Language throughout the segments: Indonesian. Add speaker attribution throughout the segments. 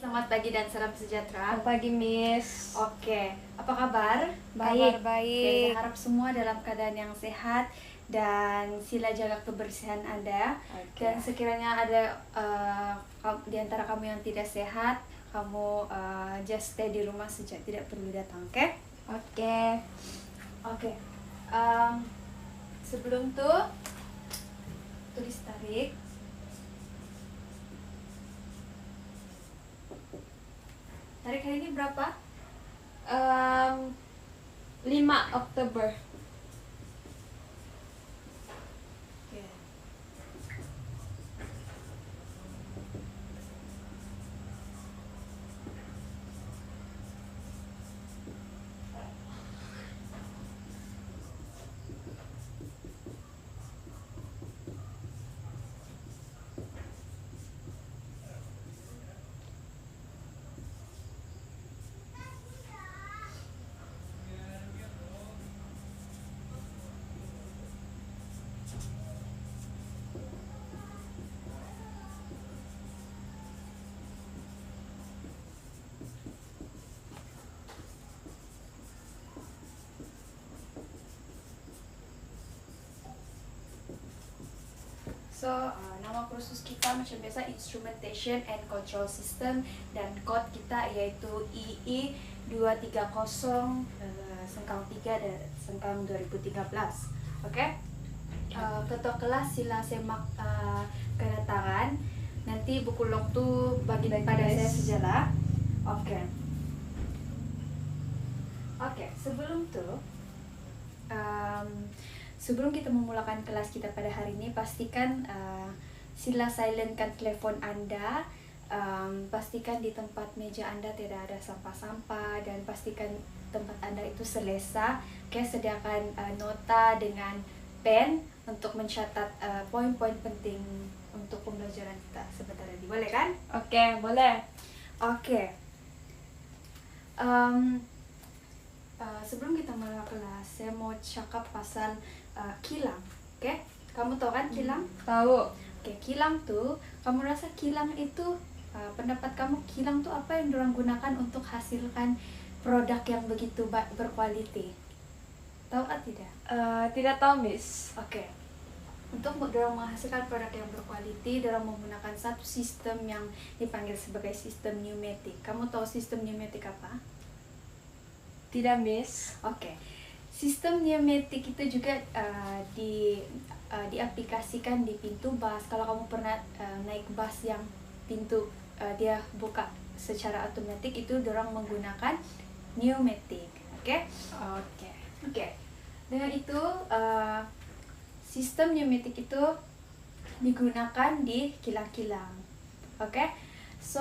Speaker 1: selamat pagi dan salam sejahtera.
Speaker 2: Selamat pagi, Miss.
Speaker 1: Oke, apa kabar?
Speaker 2: Baik.
Speaker 1: Oke, saya harap semua dalam keadaan yang sehat dan sila jaga kebersihan Anda.
Speaker 2: Oke.
Speaker 1: Dan sekiranya ada di antara kamu yang tidak sehat, kamu just stay di rumah saja, tidak perlu datang, oke?
Speaker 2: Oke.
Speaker 1: Oke. Sebelum tuh tulis tarik. Tarik hari ini berapa?
Speaker 2: 5 Oktober.
Speaker 1: Oke. So, nama kursus kita macam biasa Instrumentation and Control System, dan code kita yaitu II 230 sengkang 3 dan sengkang 2013. Oke? Ketua kelas sila semak kedatangan. Nanti buku log tuh bagi pada saya sejalah. Oke. Oke, sebelum tuh sebelum kita memulakan kelas kita pada hari ini, pastikan sila silentkan telepon Anda, pastikan di tempat meja Anda tidak ada sampah-sampah, dan pastikan tempat Anda itu selesa. Oke, sediakan nota dengan pen untuk mencatat poin-poin penting untuk pembelajaran kita sebentar lagi. Boleh kan?
Speaker 2: Oke, boleh.
Speaker 1: Oke. Sebelum kita mulai kelas, saya mau cakap pasal kilang. Oke? Kamu tahu kan kilang?
Speaker 2: Tahu.
Speaker 1: Oke, kilang tuh, kamu rasa kilang itu, pendapat kamu kilang tuh apa yang dorang gunakan untuk hasilkan produk yang begitu berkualiti? Tahu atau tidak?
Speaker 2: Tidak tahu, Miss.
Speaker 1: Oke. Untuk dorang menghasilkan produk yang berkualiti, dorang menggunakan satu sistem yang dipanggil sebagai sistem pneumatik. Kamu tahu sistem pneumatik apa?
Speaker 2: Tidak, Miss.
Speaker 1: Oke. Sistem pneumatik itu juga diaplikasikan di pintu bus. Kalau kamu pernah naik bus yang pintu dia buka secara otomatis, itu dorang menggunakan pneumatik. Oke?
Speaker 2: Oke.
Speaker 1: Oke. Dengan itu sistem pneumatik itu digunakan di kilang-kilang. Oke? So,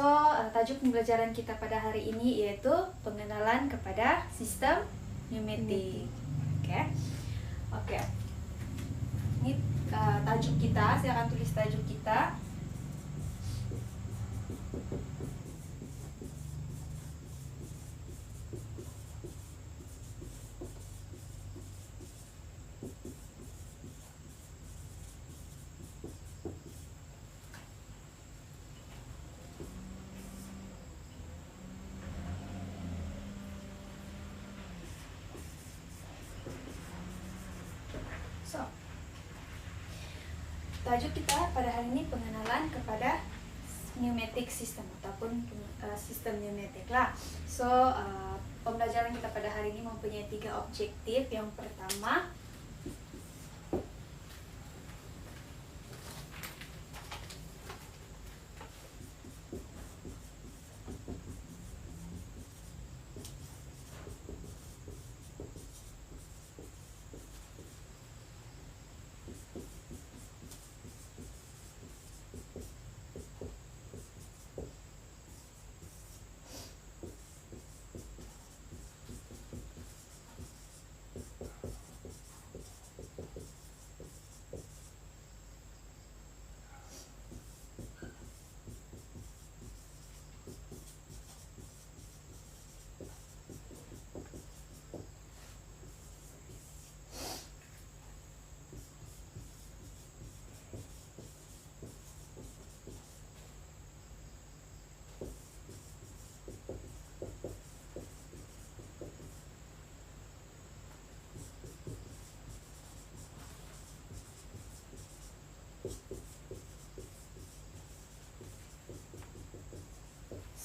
Speaker 1: tajuk pembelajaran kita pada hari ini yaitu pengenalan kepada sistem pneumatik. Oke. Oke. Ini tajuk kita, saya akan tulis tajuk kita. So, tajuk kita pada hari ini pengenalan kepada pneumatic system ataupun sistem pneumatik lah. So, pembelajaran kita pada hari ini mempunyai 3 objektif. Yang pertama,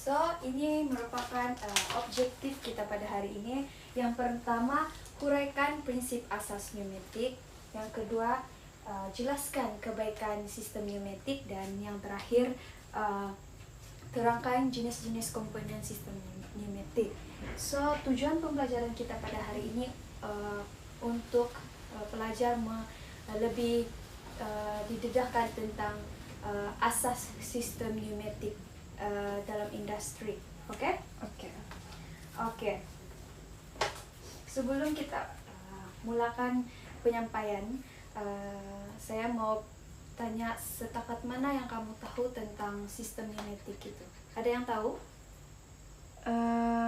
Speaker 1: So, ini merupakan objektif kita pada hari ini. Yang pertama, huraikan prinsip asas pneumatik. Yang kedua, jelaskan kebaikan sistem pneumatik. Dan yang terakhir, terangkan jenis-jenis komponen sistem pneumatik. So, tujuan pembelajaran kita pada hari ini untuk pelajar lebih didedahkan tentang asas sistem pneumatik dalam industri. Oke? Oke. Sebelum kita mulakan penyampaian, saya mau tanya, setakat mana yang kamu tahu tentang sistem pneumatik itu? Ada yang tahu?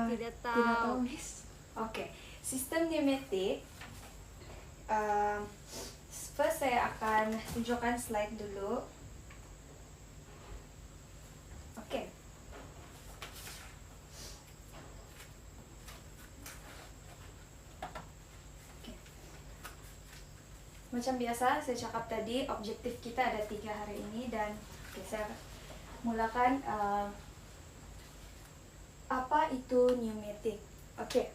Speaker 2: Tidak tahu, Miss.
Speaker 1: Oke. Sistem pneumatik, first saya akan tunjukkan slide dulu. Oke. Macam biasa saya cakap tadi, objektif kita ada 3 hari ini. Dan saya mulakan apa itu pneumatik. Oke.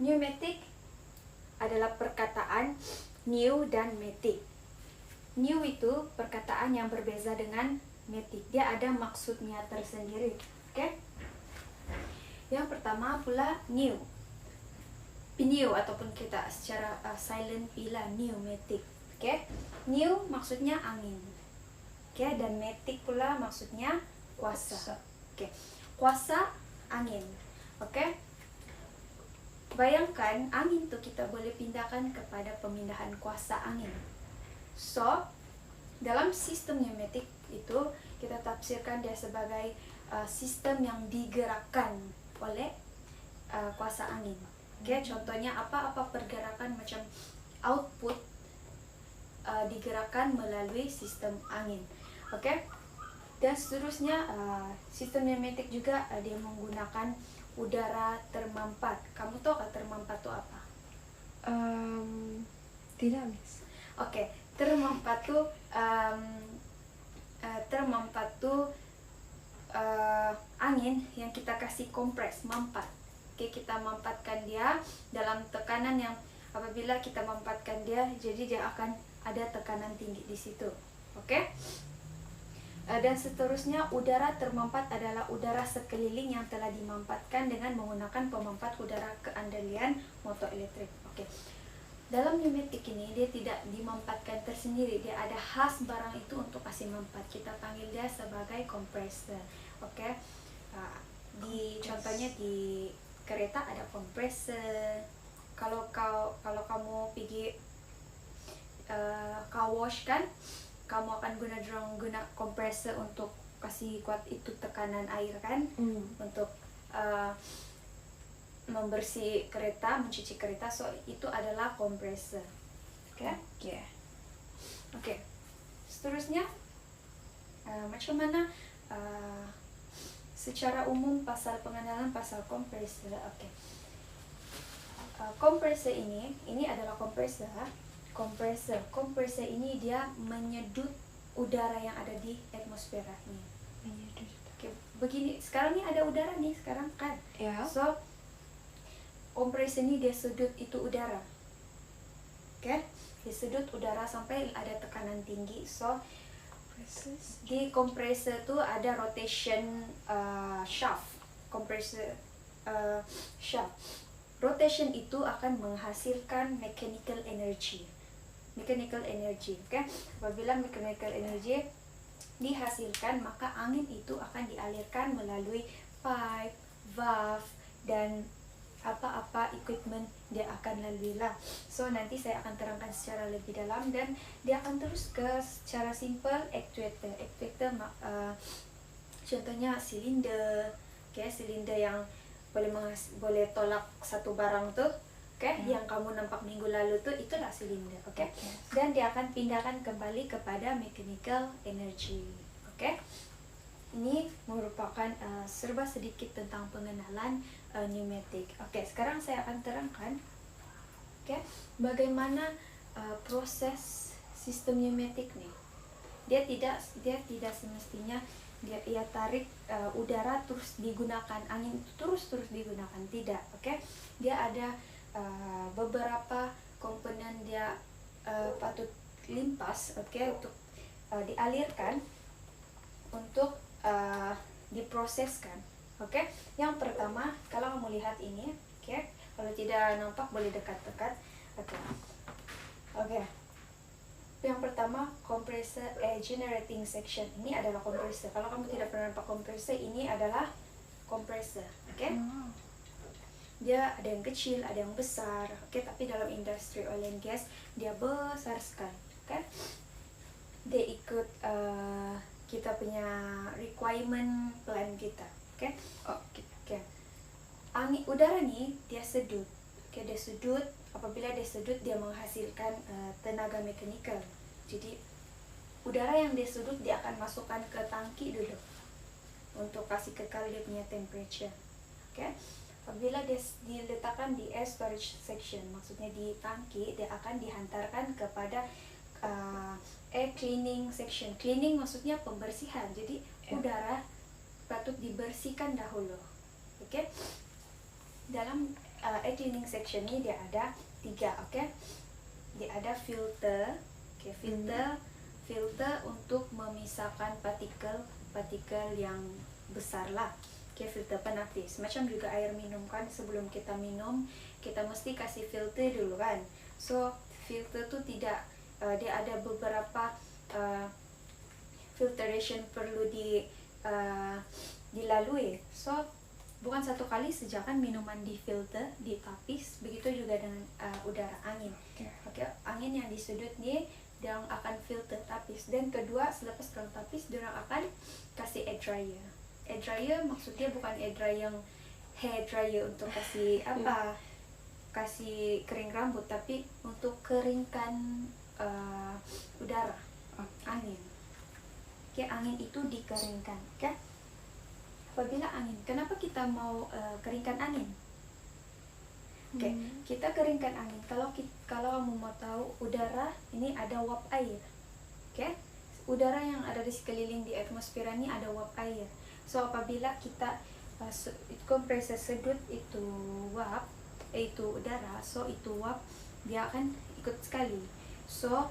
Speaker 1: Pneumatik adalah perkataan new dan matic. New itu perkataan yang berbeza dengan matic. Dia ada maksudnya tersendiri. Oke? Yang pertama pula new. Pneu ataupun kita secara silent pila pneumatic. Oke? New maksudnya angin. Oke, dan matic pula maksudnya kuasa. Oke. Kuasa angin. Oke? Bayangkan angin tuh kita boleh pindahkan kepada pemindahan kuasa angin. So, dalam sistem pneumatik itu kita tafsirkan dia sebagai sistem yang digerakkan oleh kuasa angin. Oke, contohnya apa-apa pergerakan macam output digerakkan melalui sistem angin. Oke, dan seterusnya sistem pneumatik juga dia menggunakan udara termampat. Kamu tahu kan termampat itu apa?
Speaker 2: Tidak, Miss.
Speaker 1: Oke, termampat tuh angin yang kita kasih kompres, mampat. Oke, kita mampatkan dia dalam tekanan yang apabila kita mampatkan dia, jadi dia akan ada tekanan tinggi di situ. Oke? Dan seterusnya, udara termampat adalah udara sekeliling yang telah dimampatkan dengan menggunakan pemampat udara keandalian motor elektrik. Oke. Dalam pneumatik ini dia tidak dimampatkan tersendiri, dia ada khas barang itu untuk kasih mampat. Kita panggil dia sebagai kompresor. Oke. Contohnya di kereta ada kompresor. Kalau kamu pergi car wash kan, kamu akan guna kompresor untuk kasih kuat itu tekanan air kan, untuk membersih kereta, mencuci kereta. So itu adalah kompresor. Oke. Seterusnya macam mana secara umum pengenalan pasal kompresor. Oke. Kompresor ini adalah kompresor. Kompresor ini dia menyedut udara yang ada di atmosfer ini. Oke, begini. Sekarang ini ada udara nih, sekarang kan.
Speaker 2: Ya.
Speaker 1: So, kompresor ini dia sedut itu udara. Oke? Dia sedut udara sampai ada tekanan tinggi. So, di kompresor itu ada rotation shaft. Kompresor shaft. Rotation itu akan menghasilkan mechanical energy. Oke? Apabila mechanical energy dihasilkan, maka angin itu akan dialirkan melalui pipe, valve, dan apa-apa equipment dia akan lalui lah. So nanti saya akan terangkan secara lebih dalam, dan dia akan terus ke secara simple actuator. Contohnya silinder. Oke, silinder yang boleh tolak satu barang tuh. Oke, yang kamu nampak minggu lalu tuh itulah silinder. Oke. Dan dia akan pindahkan kembali kepada mechanical energy. Oke. Ini merupakan serba sedikit tentang pengenalan pneumatik. Oke, sekarang saya akan terangkan bagaimana proses sistem pneumatik nih. dia tidak semestinya ia tarik udara terus digunakan, angin terus digunakan, tidak. Oke, dia ada beberapa komponen dia patut limpas, oke, untuk dialirkan untuk diproseskan. Oke, yang pertama kalau kamu lihat ini, oke, kalau tidak nampak boleh dekat-dekat. Oke. Yang pertama, compressor air generating section. Ini adalah compressor. Kalau kamu tidak pernah nampak compressor, ini adalah compressor. Oke. Dia ada yang kecil, ada yang besar. Oke, tapi dalam industri oil and gas dia besar sekali. Oke. Dia ikut kita punya requirement plan kita. Oke. Oke. Angin udara nih dia sedut. Oke, dia sedut. Apabila dia sedut, dia menghasilkan tenaga mekanikal. Jadi udara yang dia sedut dia akan masukkan ke tangki dulu untuk kasih kekal dia punya temperature. Oke. Apabila dia diletakkan di air storage section, maksudnya di tangki, dia akan dihantarkan kepada air cleaning section. Cleaning maksudnya pembersihan. Jadi udara patut dibersihkan dahulu. Oke. Dalam air cleaning section ini dia ada 3, oke. Dia ada filter, oke, filter untuk memisahkan partikel yang besar lah. Oke, filter penapis. Macam juga air minum kan, sebelum kita minum kita mesti kasih filter dulu kan. So filter tuh tidak dia ada beberapa filtration perlu dilalui. So bukan satu kali sejakan minuman di filter, ditapis, begitu juga dengan udara angin. Oke, angin yang disedut nih dia akan filter tapis, dan kedua selepas kalau tapis dia akan kasih air dryer. Air dryer maksudnya bukan air dryer yang hair dryer untuk kasih kasih kering rambut, tapi untuk keringkan udara, angin. Oke, angin itu dikeringkan. Oke. Apabila angin, kenapa kita mau keringkan angin? Oke, kita keringkan angin. Kalau kamu mau tahu, udara ini ada uap air. Oke, udara yang ada di sekeliling di atmosfer ini ada uap air. So apabila kita kompresor sedut itu uap, itu udara, so itu uap dia akan ikut sekali. So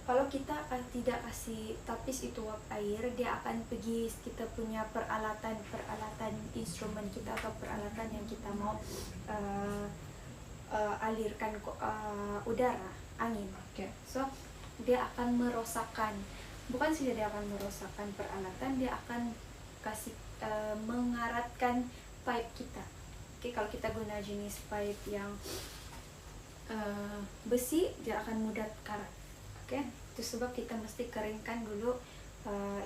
Speaker 1: kalau kita tidak kasih tapis itu uap air, dia akan pergi kita punya peralatan instrumen kita atau peralatan yang kita mau alirkan udara, angin. So dia akan merosakkan, bukan saja dia akan merosakkan peralatan, dia akan kasih mengaratkan pipe kita. Oke, kalau kita guna jenis pipe yang besi, dia akan mudah karat. Oke, itu sebab kita mesti keringkan dulu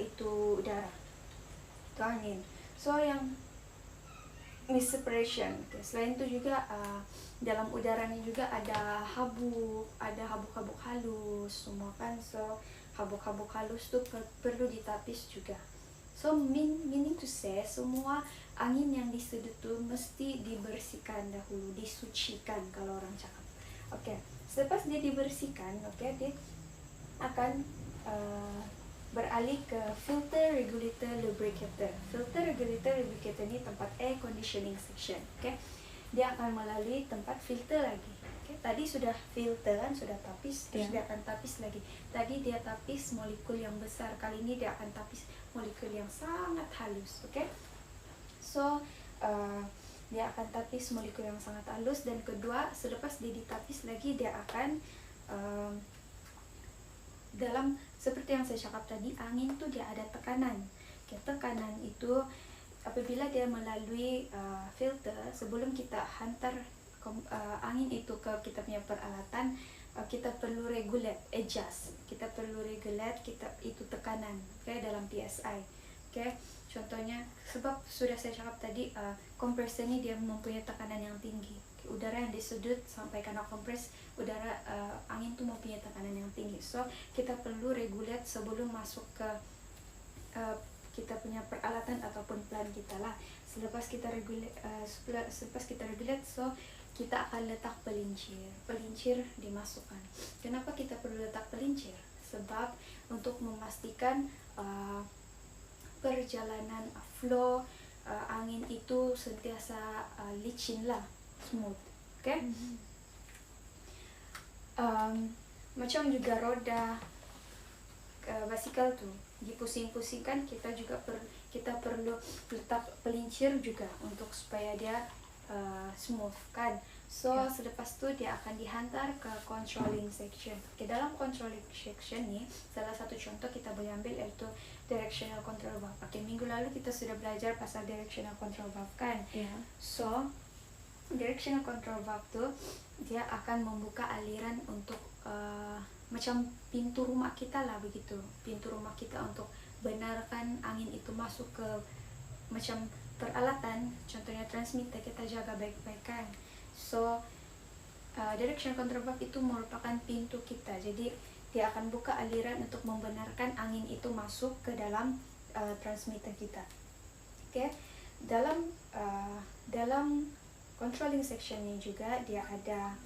Speaker 1: itu udara, itu angin. So yang separation. Selain itu juga dalam udara ini juga ada habuk-habuk halus semua kan. So habuk-habuk halus tuh perlu ditapis juga. So meaning to say, semua angin yang disedut tuh mesti dibersihkan dahulu, disucikan kalau orang cakap. Oke, selepas dia dibersihkan, oke, dia akan beralih ke filter regulator lubricator. Filter regulator lubricator ini tempat air conditioning section. Oke, dia akan melalui tempat filter lagi. Oke, tadi sudah filter kan, sudah tapis, terus dia akan tapis lagi. Tadi dia tapis molekul yang besar, kali ini dia akan tapis molekul yang sangat halus. Oke, so dia akan tapis molekul yang sangat halus, dan kedua selepas dia ditapis lagi dia akan dalam seperti yang saya cakap tadi, angin tuh dia ada tekanan. Oke, tekanan itu apabila dia melalui filter, sebelum kita hantar angin itu ke kita punya peralatan, kita perlu regulate, adjust. Kita perlu regulate itu tekanan, dalam PSI. Contohnya, sebab sudah saya cakap tadi, kompresor ini dia mempunyai tekanan yang tinggi. Udara yang disedut sampai kena kompres, udara angin itu mempunyai tekanan yang tinggi. So kita perlu regulate sebelum masuk ke kita punya peralatan ataupun plan kita lah. Selepas kita regulate, so kita akan letak pelincir dimasukkan. Kenapa kita perlu letak pelincir? sebab untuk memastikan perjalanan flow angin itu sentiasa licin lah, smooth. Okay? Macam juga roda basikal tuh dipusing-pusingkan, kita perlu letak pelincir juga untuk supaya dia smooth kan. So selepas tu dia akan dihantar ke controlling section. Dalam controlling section ni, salah satu contoh kita boleh ambil iaitu directional control valve. Minggu lalu kita sudah belajar pasal directional control valve kan. So directional control valve tu dia akan membuka aliran untuk macam pintu rumah kita lah begitu. Pintu rumah kita untuk benarkan angin itu masuk ke macam peralatan, contohnya transmitter, kita jaga baik-baik kan. So direction control valve itu merupakan pintu kita, jadi dia akan buka aliran untuk membenarkan angin itu masuk ke dalam transmitter kita. Okay? Dalam controlling section ini juga dia ada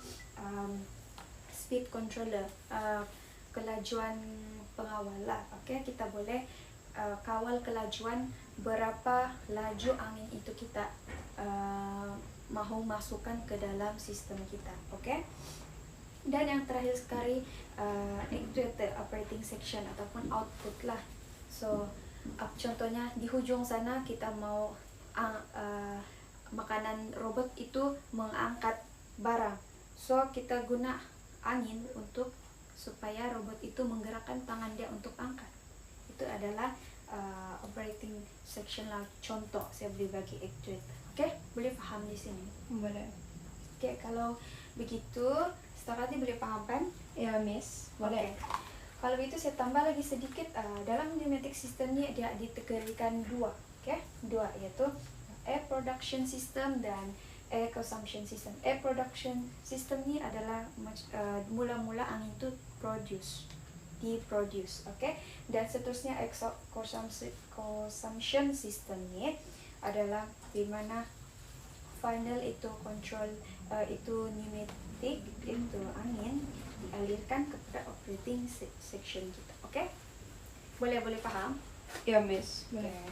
Speaker 1: speed controller, kelajuan pengawal lah. Okay? Kita boleh kawal kelajuan berapa laju angin itu kita mahu masukkan ke dalam sistem kita. Okay? Dan yang terakhir sekali actuator operating section ataupun output lah. So contohnya di hujung sana kita mau makanan robot itu mengangkat barang. So kita guna angin untuk supaya robot itu menggerakkan tangan dia untuk angkat. Itu adalah operating section lah, contoh saya boleh bagi actuator. Okay? Boleh faham di sini?
Speaker 2: Boleh.
Speaker 1: Okay, kalau begitu setakat ini boleh faham kan?
Speaker 2: Ya, Miss. Boleh.
Speaker 1: Okay. Kalau begitu saya tambah lagi sedikit, dalam pneumatic system ni dia dikategorikan dua. Okay? Dua, iaitu air production system dan air consumption system. Air production system ni adalah mula-mula angin itu diproduce, okay? Dan seterusnya air consumption system ni adalah di mana final itu control, itu pneumatic, itu angin dialirkan kepada operating section kita. Okay? Boleh faham?
Speaker 2: Ya, Miss. Boleh.
Speaker 1: Okay.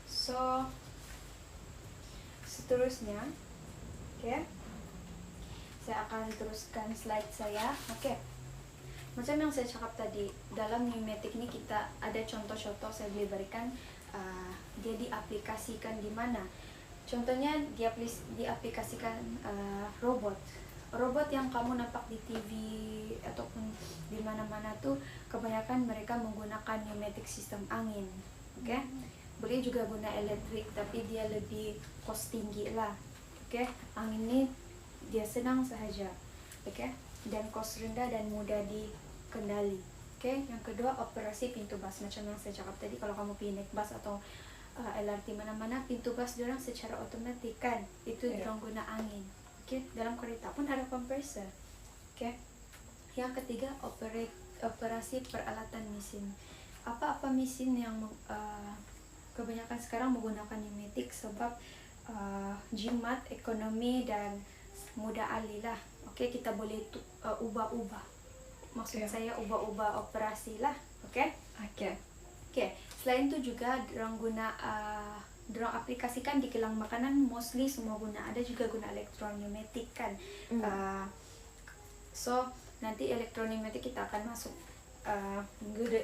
Speaker 1: So seterusnya, okay, saya akan teruskan slide saya. Okay, macam yang saya cakap tadi, dalam pneumatic ni kita ada contoh-contoh saya boleh berikan. Dia diaplikasikan di mana? Contohnya dia diaplikasikan robot yang kamu nampak di TV ataupun di mana-mana tuh kebanyakan mereka menggunakan pneumatic system angin. Okay? Boleh juga guna elektrik, tapi dia lebih kos tinggi lah. Okay? Angin ini dia senang sahaja. Okay? Dan kos rendah dan mudah dikendali. Okay? Yang kedua, operasi pintu bas. Macam yang saya cakap tadi, kalau kamu pergi naik bas atau LRT mana-mana, pintu bas diorang secara otomatik kan, itu diorang guna angin. Okay? Dalam kereta pun ada kompresor. Okay? Yang ketiga, operasi peralatan mesin. Apa-apa mesin yang kebanyakan sekarang menggunakan pneumatik sebab jimat, ekonomi dan mudah alih lah. Okay? Kita boleh ubah-ubah. Maksud saya ubah-ubah operasi lah. Okay? Okay. Selain itu juga dorang guna dorang aplikasikan di kilang makanan, mostly semua guna. Ada juga guna elektroneumatik kan. So nanti elektroneumatik kita akan masuk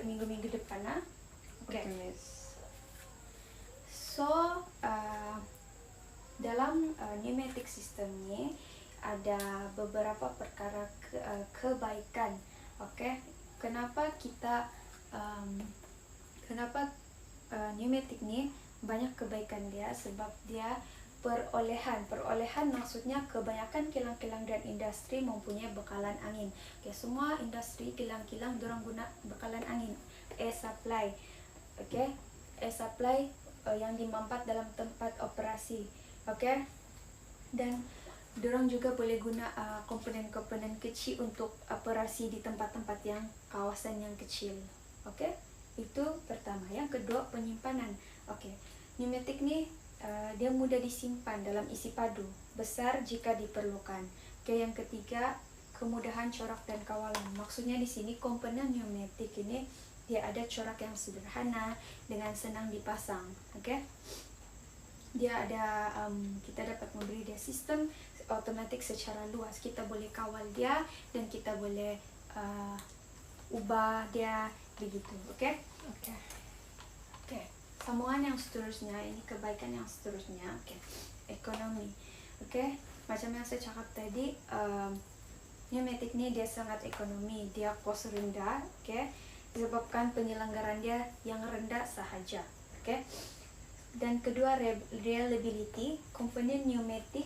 Speaker 1: minggu-minggu depan lah. Okay. So dalam pneumatic system ni ada beberapa perkara kebaikan. Okay, kenapa pneumatik ni banyak kebaikan dia? Sebab dia perolehan maksudnya kebanyakan kilang-kilang dan industri mempunyai bekalan angin. Okay, semua industri, kilang-kilang dorang guna bekalan angin, air supply. Okay, air supply yang dimampat dalam tempat operasi. Okay, dan dorang juga boleh guna komponen-komponen kecil untuk operasi di tempat-tempat yang kawasan yang kecil. Okay, itu pertama. Yang kedua, penyimpanan. Okay, pneumatik ni dia mudah disimpan dalam isi padu besar jika diperlukan. Okay, yang ketiga, kemudahan corak dan kawalan. Maksudnya di sini komponen pneumatik ini dia ada corak yang sederhana dengan senang dipasang, oke? Dia ada kita dapat memberi dia sistem otomatis secara luas. Kita boleh kawal dia dan kita boleh ubah dia begitu, oke? Oke. Sambungan yang seterusnya, ini kebaikan yang seterusnya, oke. Ekonomi, oke. Macam yang saya cakap tadi, pneumatik ini dia sangat ekonomi, dia kos rendah, oke. Disebabkan penyelenggaraan dia yang rendah sahaja, oke. Dan kedua, reliability. Komponen pneumatik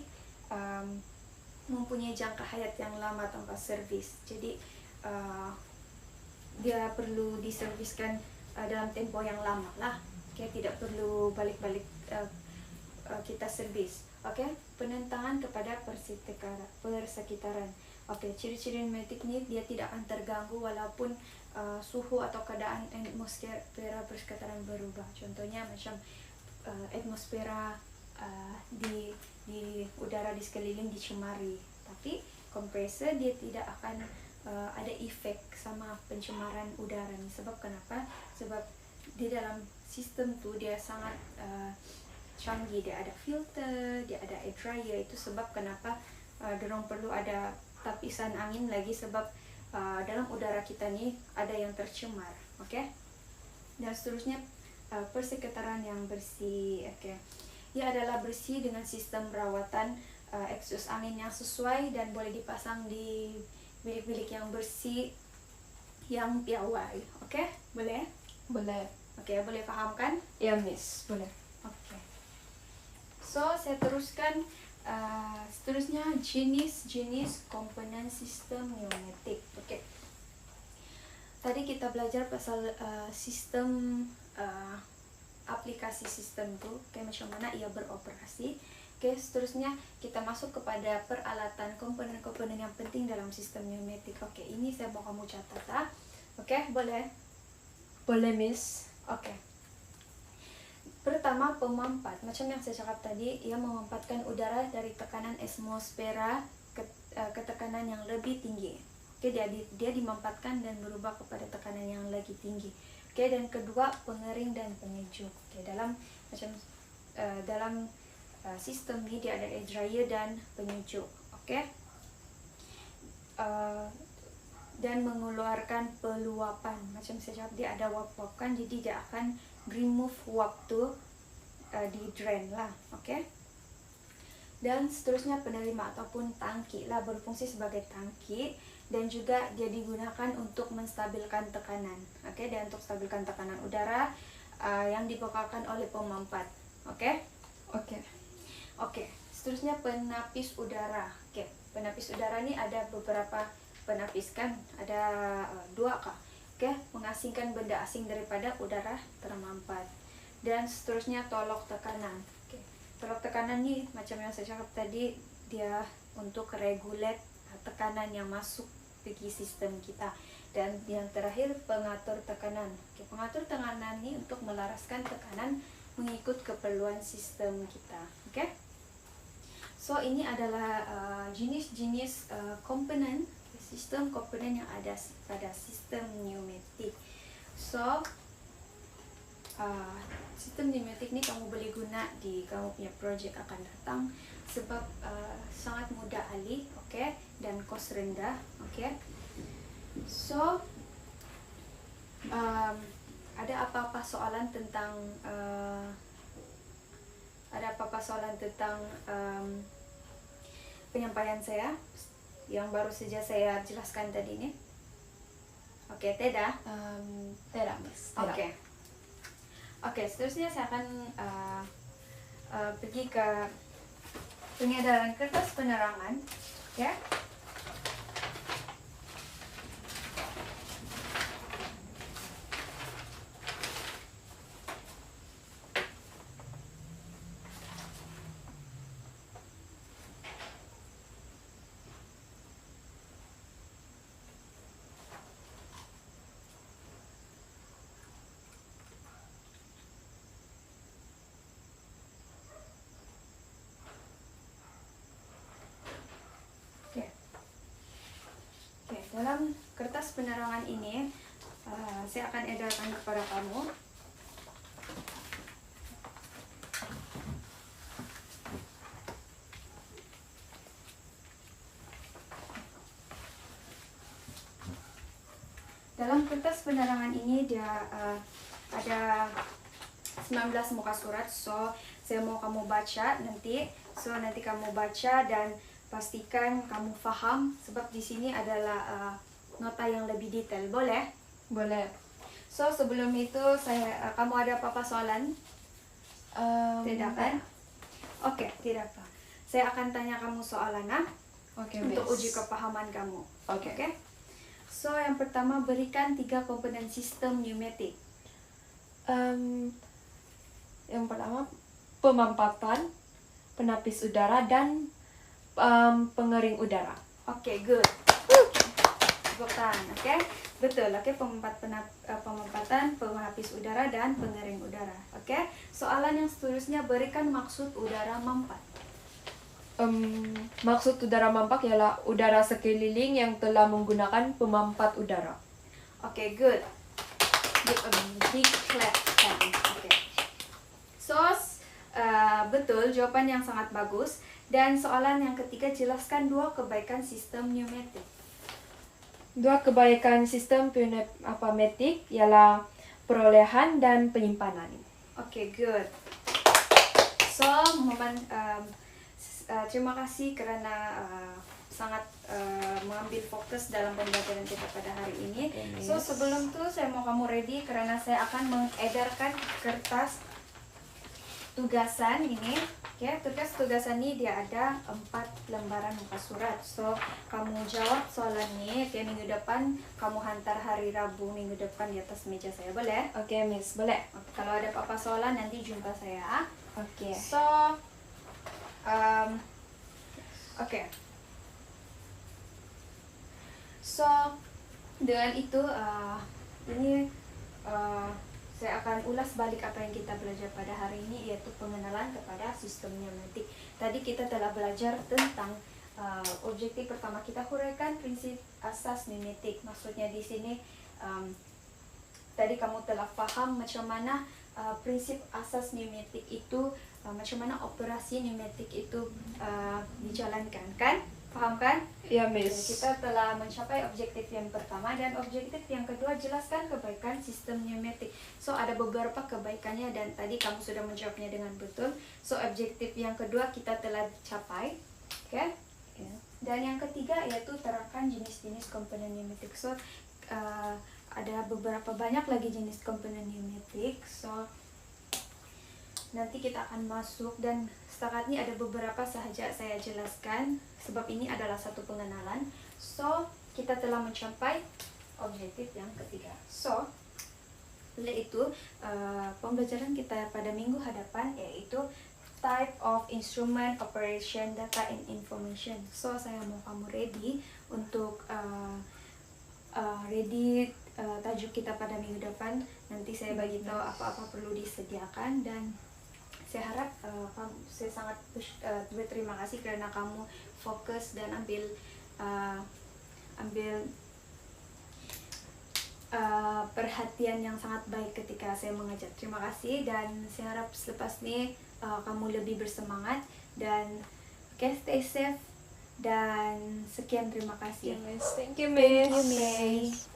Speaker 1: mempunyai jangka hayat yang lama tanpa servis. Jadi dia perlu diserviskan dalam tempo yang lama lah. Oke, tidak perlu balik-balik kita servis. Oke, penentangan kepada persekitaran. Oke, ciri-ciri pneumatik ini dia tidak akan terganggu walaupun suhu atau keadaan atmosfera persekitaran berubah. Contohnya macam atmosfera di udara di sekeliling dicemari, tapi kompresor dia tidak akan ada efek sama pencemaran udara ni. Sebab kenapa? Sebab di dalam sistem tu dia sangat canggih. Dia ada filter, dia ada air dryer. Itu sebab kenapa dorang perlu ada tapisan angin lagi, sebab dalam udara kita ni ada yang tercemar, oke? Dan seterusnya persekitaran yang bersih, oke? Ia adalah bersih dengan sistem perawatan exhaust angin yang sesuai dan boleh dipasang di bilik-bilik yang bersih yang piawai, oke? Boleh?
Speaker 2: Boleh.
Speaker 1: Oke, boleh faham kan?
Speaker 2: Ya, Miss. Boleh.
Speaker 1: Oke. So, saya teruskan seterusnya jenis-jenis komponen sistem pneumatik. Oke. Tadi kita belajar pasal sistem aplikasi sistem tu, kayak macam mana ia beroperasi. Oke, seterusnya kita masuk kepada peralatan komponen-komponen yang penting dalam sistem pneumatik. Oke, ini saya mau kamu catat. Oke, boleh?
Speaker 2: Boleh, Miss.
Speaker 1: Oke. Pertama, pemampat. Macam yang saya cakap tadi, ia memampatkan udara dari tekanan atmosfera ke tekanan yang lebih tinggi. Oke, dia dimampatkan dan berubah kepada tekanan yang lagi tinggi. Oke, dan kedua, pengering dan penyejuk. Oke, dalam sistem ini dia ada air dryer dan penyejuk. Oke. Dan mengeluarkan peluapan. Macam saya cakap, dia ada uap-uapkan, jadi dia akan remove uap tu di drain lah, oke? Dan seterusnya penerima ataupun tangki lah, berfungsi sebagai tangki dan juga dia digunakan untuk menstabilkan tekanan, oke? Dan untuk stabilkan tekanan udara yang dibekalkan oleh pemampat, oke? Oke. Seterusnya penapis udara. Oke, penapis udara ini ada beberapa penapis kan, ada dua kah? Oke, mengasingkan benda asing daripada udara termampat. Dan seterusnya tolok tekanan. Oke, tolok tekanan ni macam yang saya cakap tadi, dia untuk regulate tekanan yang masuk pergi sistem kita. Dan yang terakhir pengatur tekanan. Oke, pengatur tekanan ni untuk melaraskan tekanan mengikut keperluan sistem kita. Oke. So ini adalah jenis-jenis komponen sistem komponen yang ada pada sistem pneumatik. So sistem pneumatik ni kamu boleh guna di kamu punya projek akan datang, sebab sangat mudah alih, okay? Dan kos rendah, okay? So ada apa-apa soalan tentang penyampaian saya yang baru saja saya jelaskan tadi ini? Oke, tidak?
Speaker 2: Tidak, Miss.
Speaker 1: Oke, seterusnya saya akan pergi ke pengedaran kertas penerangan, ya. kertas penerangan ini saya akan edarkan kepada kamu. Dalam kertas penerangan ini dia ada 19 muka surat. So, saya mau kamu baca nanti. So, nanti kamu baca dan pastikan kamu paham sebab di sini adalah nota yang lebih detail. Boleh?
Speaker 2: Boleh.
Speaker 1: So, sebelum itu kamu ada apa-apa soalan? Tidak kan? Oke, tidak apa. Saya akan tanya kamu soalan
Speaker 2: Oke,
Speaker 1: untuk
Speaker 2: Miss.
Speaker 1: uji kepahaman kamu.
Speaker 2: Oke.
Speaker 1: So, yang pertama berikan 3 komponen sistem pneumatik.
Speaker 2: Yang pertama pemampatan, penapis udara, dan pengering udara.
Speaker 1: Oke, good. Tepuk tangan, oke? Betul, oke? Pemampatan, penapis udara, dan pengering udara. Oke? Soalan yang seterusnya, berikan maksud udara mampat.
Speaker 2: Maksud udara mampat ialah udara sekeliling yang telah menggunakan pemampat udara.
Speaker 1: Oke, good. Give a big clap. Oke. So, betul, jawaban yang sangat bagus. Dan soalan yang ketiga, jelaskan 2 kebaikan sistem pneumatik.
Speaker 2: 2 kebaikan sistem pneumatik ialah perolehan dan penyimpanan.
Speaker 1: Oke, good. So, terima kasih karena sangat mengambil fokus dalam pembelajaran kita pada hari ini.
Speaker 2: Yes.
Speaker 1: So, sebelum itu saya mau kamu ready karena saya akan mengedarkan kertas tugasan ini. Oke, tugasan ini dia ada 4 lembaran muka surat. So, kamu jawab soalan ini. Oke, minggu depan kamu hantar hari Rabu minggu depan di atas meja saya. Boleh?
Speaker 2: Oke, Miss, boleh.
Speaker 1: Oke, kalau ada apa-apa soalan nanti jumpa saya.
Speaker 2: Oke.
Speaker 1: So, oke. So, dengan itu ini saya akan ulas balik apa yang kita belajar pada hari ini, yaitu pengenalan kepada sistem pneumatik. Tadi kita telah belajar tentang objektif pertama kita huraikan prinsip asas pneumatik. Maksudnya di sini tadi kamu telah paham macam mana prinsip asas pneumatik itu, macam mana operasi pneumatik itu dijalankan, kan? Paham kan?
Speaker 2: Ya, Miss.
Speaker 1: Kita telah mencapai objektif yang pertama dan objektif yang kedua, jelaskan kebaikan sistem pneumatik. So, ada beberapa kebaikannya dan tadi kamu sudah menjawabnya dengan betul. So, objektif yang kedua kita telah capai. Oke?
Speaker 2: Ya.
Speaker 1: Dan yang ketiga yaitu terangkan jenis-jenis komponen pneumatik. So, ada beberapa banyak lagi jenis komponen pneumatik. So, nanti kita akan masuk dan setakat ini ada beberapa sahaja saya jelaskan sebab ini adalah satu pengenalan. So, kita telah mencapai objektif yang ketiga. So, oleh itu pembelajaran kita pada minggu hadapan yaitu type of instrument, operation, data and information. So, saya mau kamu ready untuk tajuk kita pada minggu depan. Nanti saya bagi tahu apa-apa perlu disediakan dan saya harap saya sangat berterima kasih karena kamu fokus dan ambil perhatian yang sangat baik ketika saya mengajar. Terima kasih dan saya harap selepas ini kamu lebih bersemangat dan stay safe dan sekian, terima kasih.
Speaker 2: Thank you, Miss.
Speaker 1: Thank you, Miss.